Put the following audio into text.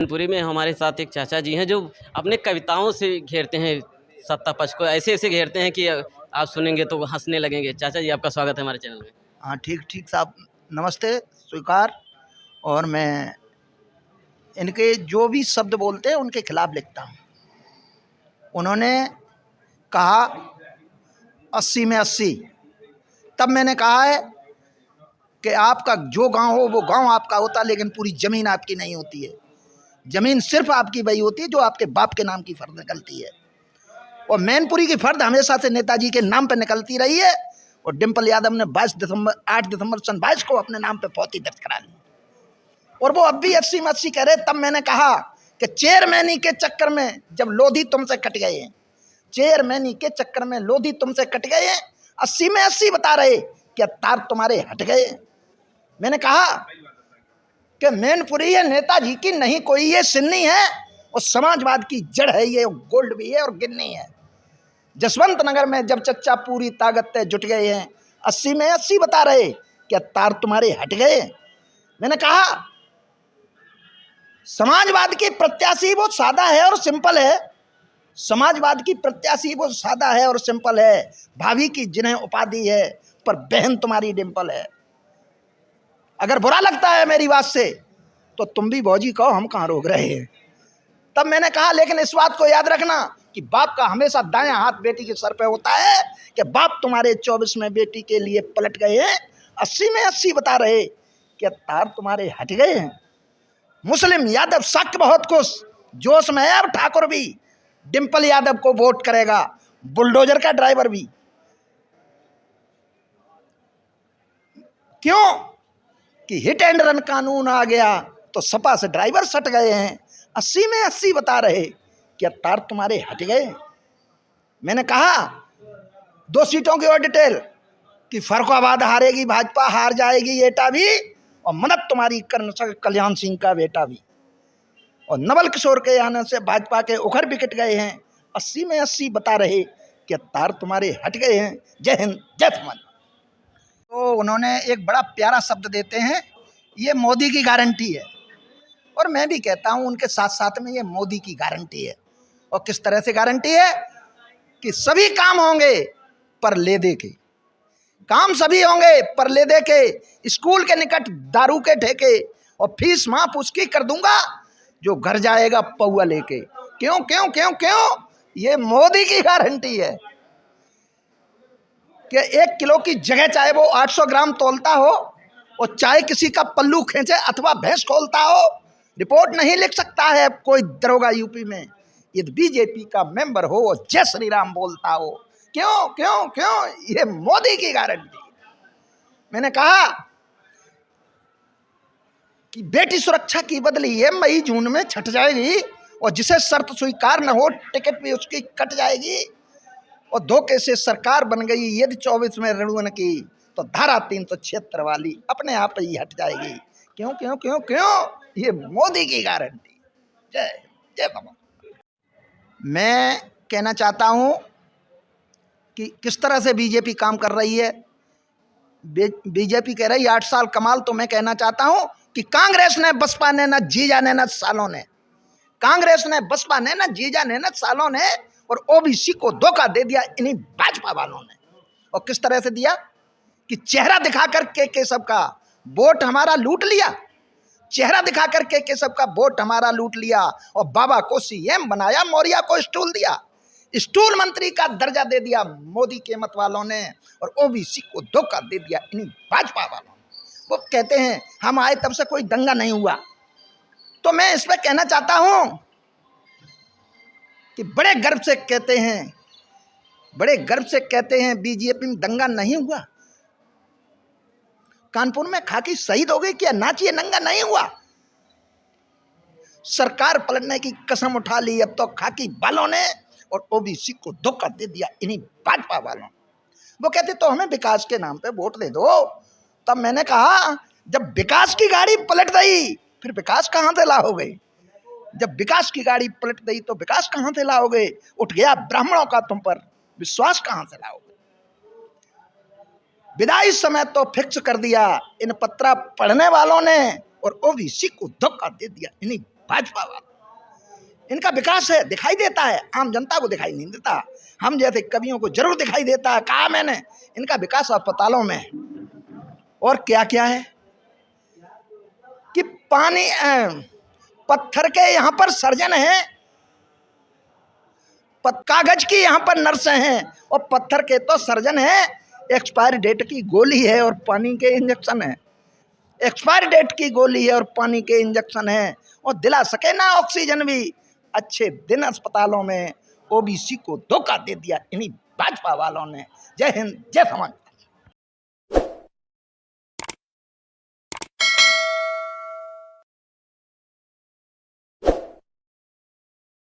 मैनपुरी में हमारे साथ एक चाचा जी हैं जो अपने कविताओं से घेरते हैं सत्ता पक्ष को, ऐसे ऐसे घेरते हैं कि आप सुनेंगे तो हंसने लगेंगे। चाचा जी, आपका स्वागत है हमारे चैनल में। हाँ, ठीक ठीक साहब, नमस्ते, स्वीकार। और मैं इनके जो भी शब्द बोलते हैं उनके खिलाफ लिखता हूँ। उन्होंने कहा 80 में 80, तब मैंने कहा है कि आपका जो गांव हो वो गांव आपका होता, लेकिन पूरी ज़मीन आपकी नहीं होती है। ज़मीन सिर्फ आपकी वही होती है जो आपके बाप के नाम की फ़र्द निकलती है। और मैनपुरी की फ़र्द हमेशा से नेताजी के नाम पर निकलती रही है। और डिम्पल यादव ने 8 दिसंबर सन 22 को अपने नाम पे फौती दर्ज करा ली। और वो अब भी 80 में 80 कह रहे। तब मैंने कहा कि चेयरमैनी के चक्कर में जब लोधी तुमसे कट गए हैं, चेयरमैनी के चक्कर में लोधी तुमसे कट गए हैं, 80 में 80 बता रहे, क्या तार तुम्हारे हट गए? मैंने कहा कि मैनपुरी है नेताजी की नहीं कोई ये सिन्नी है, और समाजवाद की जड़ है ये, गोल्ड भी है और गिन्नी है। जसवंत नगर में जब चच्चा पूरी ताकत से जुट गए हैं, 80 में 80 बता रहे, क्या तार तुम्हारे हट गए? मैंने कहा समाजवाद की प्रत्याशी वो सादा है और सिंपल है। समाजवाद की प्रत्याशी वो सादा है और सिंपल है। भाभी की जिन्हें उपाधि है, पर बहन तुम्हारी डिंपल है। अगर बुरा लगता है मेरी बात से तो तुम भी भौजी कहो, हम कहाँ रोक रहे हैं। तब मैंने कहा लेकिन इस बात को याद रखना कि बाप का हमेशा दायां हाथ बेटी के सर पे होता है, कि बाप तुम्हारे 24 में बेटी के लिए पलट गए हैं, 80 में 80 बता रहे, क्या तार तुम्हारे हट गए हैं? मुस्लिम यादव शक बहुत खुश, जोश में है अब ठाकुर भी, डिम्पल यादव को वोट करेगा, बुलडोजर का ड्राइवर भी। क्यों कि हिट एंड रन कानून आ गया तो सपा से ड्राइवर सट गए हैं। 80 में 80 बता रहे, क्या तार तुम्हारे हट गए? मैंने कहा 2 सीटों की और डिटेल कि फर्रुखाबाद हारेगी भाजपा, हार जाएगी एटा भी, और मदद तुम्हारी कर न सके कल्याण सिंह का बेटा भी। और नवल किशोर के आने से भाजपा के उखड़ बिकट गए हैं। 80 में 80 बता रहे, कि तार तुम्हारे हट गए हैं। जय हिंद, जय थमन। तो उन्होंने एक बड़ा प्यारा शब्द देते हैं, ये मोदी की गारंटी है। और मैं भी कहता हूं उनके साथ साथ में ये मोदी की गारंटी है। और किस तरह से गारंटी है? कि सभी काम होंगे पर ले दे के, काम सभी होंगे पर ले दे के, स्कूल के निकट दारू के ठेके, और फीस माफ उसकी कर दूंगा जो घर जाएगा पौआ लेके। क्यों क्यों क्यों क्यों? ये मोदी की गारंटी है कि 1 किलो की जगह चाहे वो 800 ग्राम तोलता हो, और चाहे किसी का पल्लू खींचे अथवा भैंस खोलता हो, रिपोर्ट नहीं लिख सकता है कोई दरोगा यूपी में, यदि बीजेपी का मेंबर हो और जय श्री राम बोलता हो। क्यों क्यों क्यों? ये मोदी की गारंटी। मैंने कहा कि बेटी सुरक्षा की बदली ये मई जून में छट जाएगी, और जिसे शर्त स्वीकार न हो टिकट भी उसकी कट जाएगी। और धोखे से सरकार बन गई यदि 24 में रणवन की, तो धारा 376 वाली अपने आप ही हट जाएगी। क्यों क्यों क्यों क्यों? ये मोदी की गारंटी। जय जय बाबा। मैं कहना चाहता हूं कि किस तरह से बीजेपी काम कर रही है। बीजेपी कह रही 8 साल कमाल, तो मैं कहना चाहता हूं कि कांग्रेस ने, बसपा ने, न जीजा ने, न सालों ने, कांग्रेस ने, बसपा ने, न जीजा ने, न सालों ने, और ओबीसी को धोखा दे दिया इन्हीं भाजपा वालों ने। और किस तरह से दिया? कि चेहरा दिखाकर के सबका वोट हमारा लूट लिया, चेहरा दिखाकर के सबका वोट हमारा लूट लिया, और बाबा को सीएम बनाया, मौर्या को स्टूल दिया, स्टूल मंत्री का दर्जा दे दिया मोदी के मत वालों ने, और ओबीसी को धोखा दे दिया इन्हीं भाजपा वालों ने। वो कहते हैं हम आए तब से कोई दंगा नहीं हुआ। तो मैं इस पर कहना चाहता हूं कि बड़े गर्व से कहते हैं, बड़े गर्व से कहते हैं बीजेपी में दंगा नहीं हुआ। कानपुर में खाकी शहीद हो गई, क्या नाचिए नंगा नहीं हुआ? सरकार पलटने की कसम उठा ली अब तो खाकी वालों ने, और ओबीसी को धोखा दे दिया इन्हीं भाजपा वालों। वो कहते तो हमें विकास के नाम पे वोट दे दो। तब मैंने कहा जब विकास की गाड़ी पलट गई फिर विकास कहां से लाओगे? जब विकास की गाड़ी पलट गई तो विकास कहां से लाओगे? उठ गया ब्राह्मणों का तुम पर विश्वास, कहां से लाओगे? विदाई समय तो फिक्स कर दिया इन पत्रा पढ़ने वालों ने, और ओबीसी को धोखा दे दिया इन्हीं भाजपा वाले, इनका विकास है, दिखाई देता है, आम जनता को दिखाई नहीं देता, हम जैसे कवियों को जरूर दिखाई देता है। कहा मैंने, इनका विकास अस्पतालों में। और क्या क्या है कि पानी पत्थर के यहाँ पर सर्जन है, कागज की यहाँ पर नर्सें हैं, और पत्थर के तो सर्जन है। एक्सपायरी डेट की गोली है और पानी के इंजेक्शन है, एक्सपायरी डेट की गोली है और पानी के इंजेक्शन है, और दिला सके ना ऑक्सीजन भी अच्छे दिन अस्पतालों में। ओबीसी को धोखा दे दिया इन्हीं भाजपा वालों ने। जय हिंद, जय समाज।